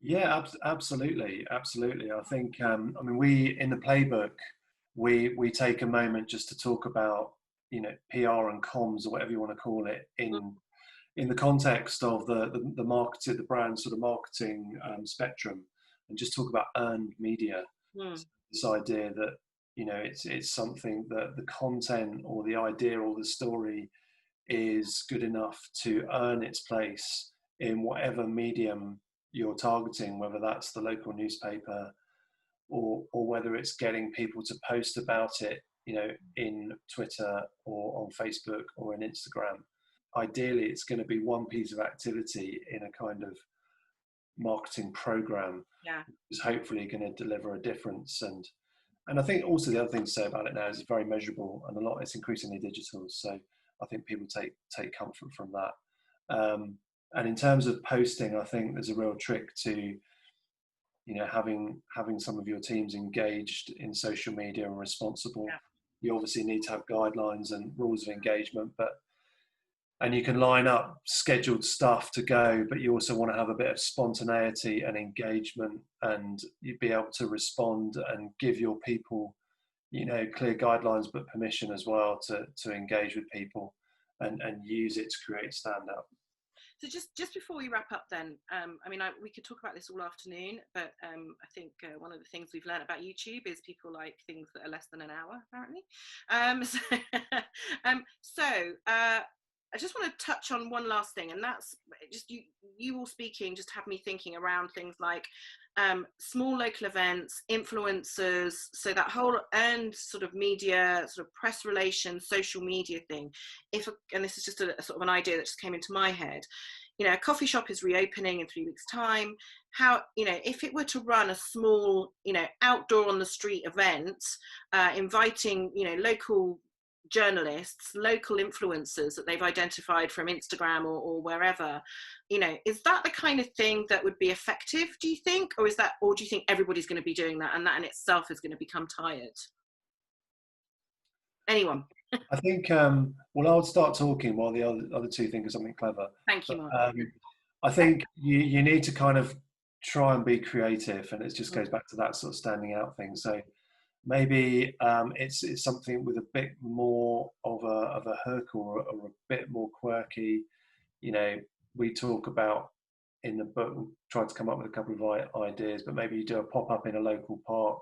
Yeah, absolutely. I think I mean, we in the playbook we take a moment just to talk about, you know, PR and comms, or whatever you want to call it, in the context of the marketing, the brand sort of marketing spectrum, and just talk about earned media. This idea that, you know, it's something that the content or the idea or the story is good enough to earn its place in whatever medium you're targeting, whether that's the local newspaper or whether it's getting people to post about it, you know, in Twitter or on Facebook or in Instagram. Ideally, it's going to be one piece of activity in a kind of marketing program, is hopefully going to deliver a difference. And I think also the other thing to say about it now is it's very measurable, and it's increasingly digital. So I think people take comfort from that. And in terms of posting, I think there's a real trick to, you know, having some of your teams engaged in social media and responsible. You obviously need to have guidelines and rules of engagement, and you can line up scheduled stuff to go, but you also want to have a bit of spontaneity and engagement, and you'd be able to respond and give your people, you know, clear guidelines, but permission as well to engage with people and use it to create stand-up. So just before we wrap up then, I mean, we could talk about this all afternoon, but I think one of the things we've learned about YouTube is people like things that are less than an hour, apparently. So I just want to touch on one last thing, and that's just you all speaking just have me thinking around things like small local events, influencers, so that whole earned sort of media, sort of press relations, social media thing. And this is just a sort of an idea that just came into my head. You know, a coffee shop is reopening in 3 weeks' time. How, you know, if it were to run a small, you know, outdoor on the street event, inviting, you know, local journalists, local influencers that they've identified from Instagram or wherever, you know, is that the kind of thing that would be effective, do you think? Or do you think everybody's going to be doing that, and that in itself is going to become tired? Anyone? I think, well, I'll start talking while the other two think of something clever. Thank you, Mark. I think you need to kind of try and be creative, and it just goes back to that sort of standing out thing. So maybe it's something with a bit more of a hook or a bit more quirky. You know, we talk about in the book, we tried to come up with a couple of ideas, but maybe you do a pop-up in a local park,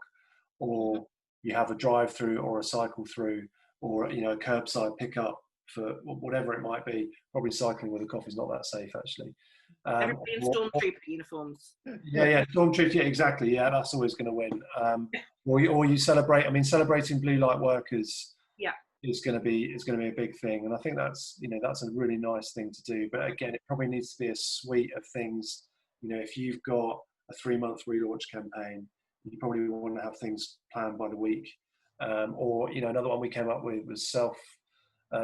or you have a drive-through or a cycle-through, or, you know, a curbside pickup for whatever it might be. Probably cycling with a coffee is not that safe, actually. Everybody in stormtrooper uniforms. Yeah, stormtrooper. Yeah, exactly. Yeah, that's always going to win. Or you celebrate. I mean, celebrating blue light workers. Yeah. is going to be a big thing, and I think that's that's a really nice thing to do. But again, it probably needs to be a suite of things. If you've got a 3-month relaunch campaign, you probably want to have things planned by the week. Or another one we came up with was self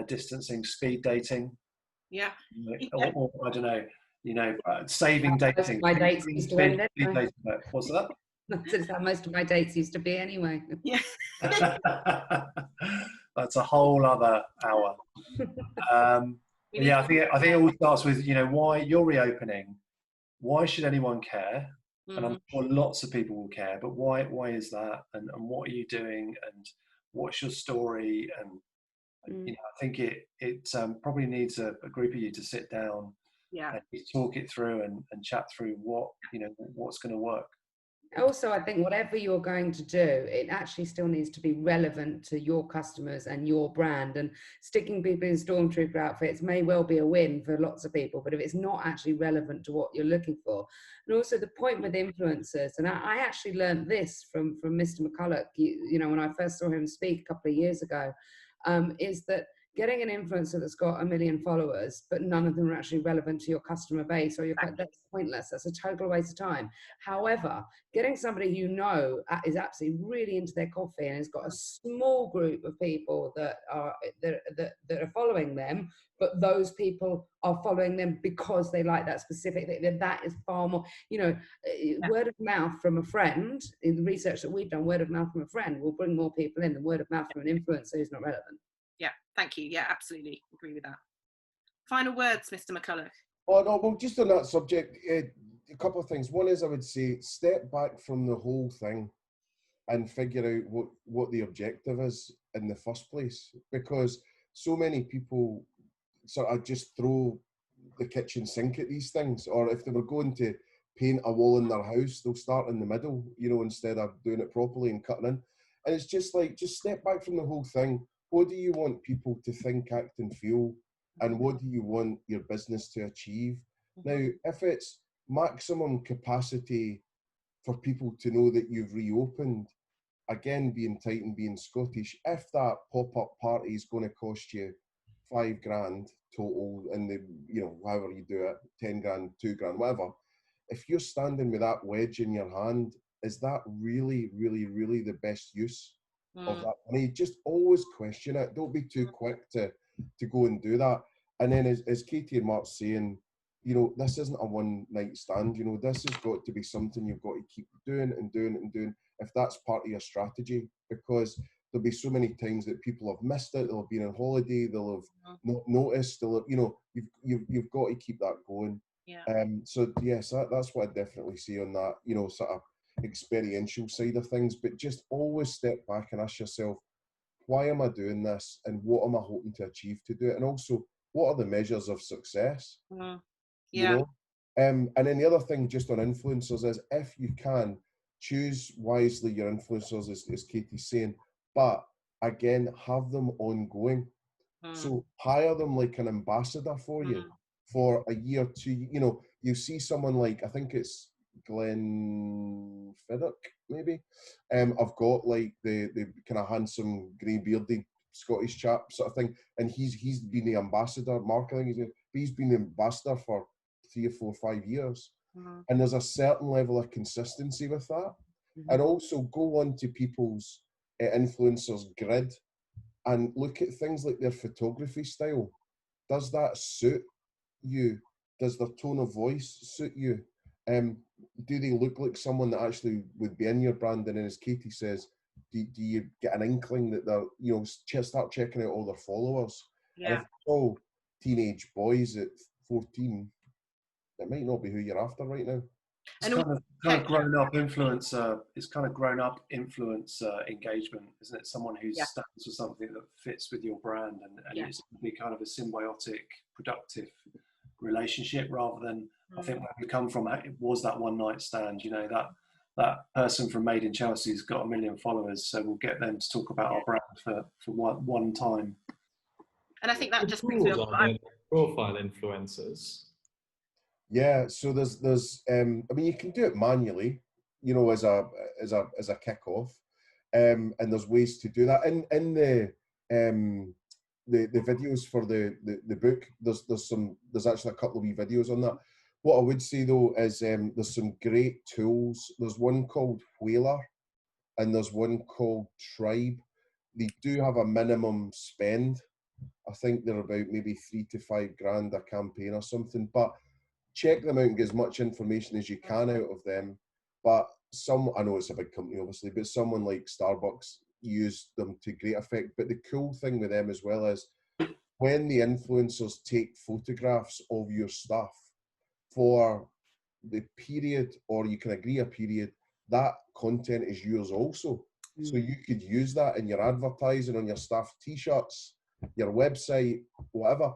distancing speed dating. Yeah. Or I don't know, saving dating. My dates used to end anyway. What's that? That's how most of my dates used to be anyway. Yeah. That's a whole other hour. I think it all starts with why you're reopening. Why should anyone care? And I'm sure lots of people will care, but why is that? And what are you doing? And what's your story? And I think it probably needs a group of you to sit down and talk it through and chat through what's going to work. Also, I think whatever you're going to do, it actually still needs to be relevant to your customers and your brand. And sticking people in stormtrooper outfits may well be a win for lots of people, but if it's not actually relevant to what you're looking for. And also the point with influencers, and I actually learned this from Mr. McCulloch, when I first saw him speak a couple of years ago, is that getting an influencer that's got 1 million followers, but none of them are actually relevant to your customer base, or that's pointless. That's a total waste of time. However, getting somebody is absolutely really into their coffee and has got a small group of people that are following them, but those people are following them because they like that specific thing. That is far more, word of mouth from a friend. In the research that we've done, word of mouth from a friend will bring more people in than word of mouth from an influencer who's not relevant. Yeah, thank you. Yeah, absolutely agree with that. Final words, Mr. McCulloch. Oh no, well, just on that subject, a couple of things. One is, I would say, step back from the whole thing and figure out what the objective is in the first place, because so many people sort of just throw the kitchen sink at these things, or if they were going to paint a wall in their house, they'll start in the middle, instead of doing it properly and cutting in. And it's just step back from the whole thing. What do you want people to think, act and feel? And what do you want your business to achieve? Now, if it's maximum capacity for people to know that you've reopened, again, being tight and being Scottish, if that pop-up party is going to cost you $5,000 total, and however you do it, 10 grand, 2 grand, whatever, if you're standing with that wedge in your hand, is that really, really, really the best use of that money? Just always question it. Don't be too quick to go and do that. And then as Katy and Mark's saying, this isn't a one night stand. This has got to be something you've got to keep doing and doing and doing, if that's part of your strategy, because there'll be so many times that people have missed it. They'll have been on holiday. They'll have not noticed. They'll have, you've got to keep that going. Yeah. So yes, that's what I definitely see on that, sort of experiential side of things. But just always step back and ask yourself, why am I doing this, and what am I hoping to achieve to do it? And also, what are the measures of success? Yeah. And then the other thing just on influencers is, if you can, choose wisely your influencers, as Katy's saying, but again, have them ongoing. So hire them like an ambassador for you for a year or two. You see someone like, I think it's Glenn Fiddock, maybe. I've got like the kind of handsome, grey bearded Scottish chap sort of thing, and he's been the ambassador, marketing. He's been the ambassador for 3 or 4 or 5 years, and there's a certain level of consistency with that. And also go on to people's influencers grid and look at things like their photography style. Does that suit you? Does their tone of voice suit you? Do they look like someone that actually would be in your brand? And then, as Katy says, do you get an inkling that they're, start checking out all their followers? Yeah. And if it's all teenage boys at 14, it might not be who you're after right now. It's kind of grown up influencer. It's kind of grown up influencer engagement, isn't it? Someone who stands for something that fits with your brand, and it's be kind of a symbiotic, productive relationship, rather than I think where we come from, it was that one night stand. That person from Made in Chelsea's got 1 million followers, so we'll get them to talk about our brand for one time. And I think that just brings me up profile influencers. Yeah, so there's I mean, you can do it manually, as a kickoff, and there's ways to do that in the videos for the book. There's actually a couple of wee videos on that. What I would say though is there's some great tools. There's one called Whaler and there's one called Tribe. They do have a minimum spend. I think they're about maybe $3 to $5 grand a campaign or something, but check them out and get as much information as you can out of them. But I know it's a big company obviously, but someone like Starbucks use them to great effect. But the cool thing with them as well is when the influencers take photographs of your stuff for the period, or you can agree a period, that content is yours also. So you could use that in your advertising, on your staff t-shirts, your website, whatever.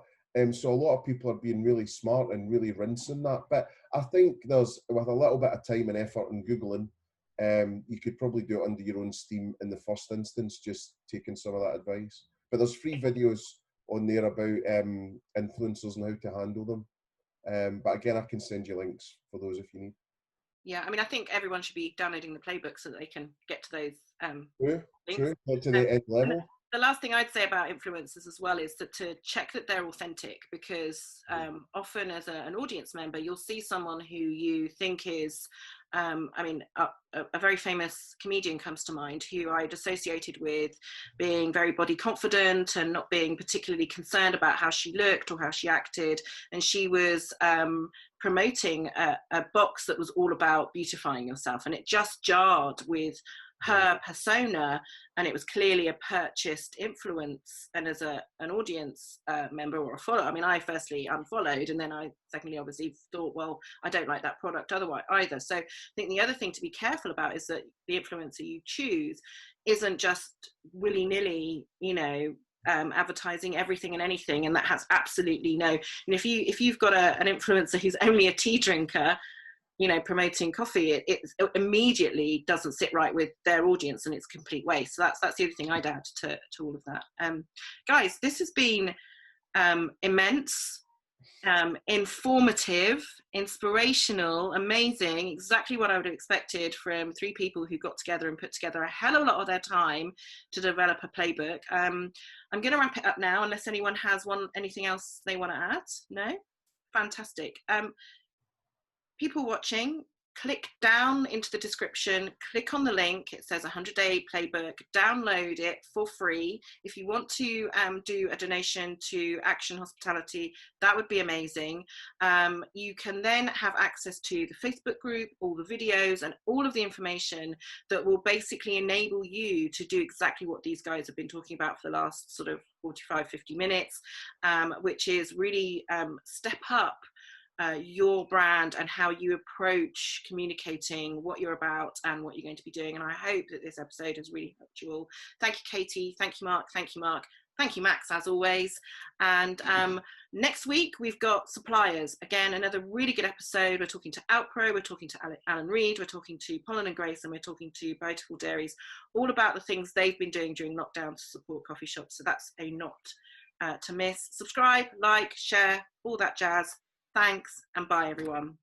So a lot of people are being really smart and really rinsing that. But I think there's, with a little bit of time and effort and Googling, you could probably do it under your own steam in the first instance, just taking some of that advice. But there's free videos on there about influencers and how to handle them. But again, I can send you links for those if you need. Yeah, I mean, I think everyone should be downloading the playbook so that they can get to those links. True. Get to the end level. The last thing I'd say about influencers as well is that to check that they're authentic, because often as an audience member, you'll see someone who you think is, a very famous comedian comes to mind who I'd associated with being very body confident and not being particularly concerned about how she looked or how she acted. And she was promoting a box that was all about beautifying yourself. And it just jarred with her persona, and it was clearly a purchased influence. And as an audience member or a follower, I mean, I firstly unfollowed, and then I secondly obviously thought, well, I don't like that product otherwise either. So I think the other thing to be careful about is that the influencer you choose isn't just willy-nilly, advertising everything and anything, and that has absolutely no. And if you've got an influencer who's only a tea drinker, promoting coffee, it immediately doesn't sit right with their audience, and it's complete waste. So that's the other thing I'd add to all of that. Guys, this has been immense, informative, inspirational, amazing, exactly what I would have expected from three people who got together and put together a hell of a lot of their time to develop a playbook. I'm going to wrap it up now, unless anyone has anything else they want to add. No? Fantastic. People watching, click down into the description, click on the link. It says 100-day playbook. Download it for free. If you want to do a donation to Action Hospitality, that would be amazing. You can then have access to the Facebook group, all the videos, and all of the information that will basically enable you to do exactly what these guys have been talking about for the last sort of 45, 50 minutes, which is really step up your brand and how you approach communicating what you're about and what you're going to be doing. And I hope that this episode has really helped you all. Thank you, Katy. Thank you, Mark. Thank you, Mark. Thank you, Max, as always. And next week, we've got suppliers. Again, another really good episode. We're talking to Outpro, we're talking to Alan Reed, we're talking to Pollen and Grace, and we're talking to Beautiful Dairies, all about the things they've been doing during lockdown to support coffee shops. So that's a not to miss. Subscribe, like, share, all that jazz. Thanks, and bye, everyone.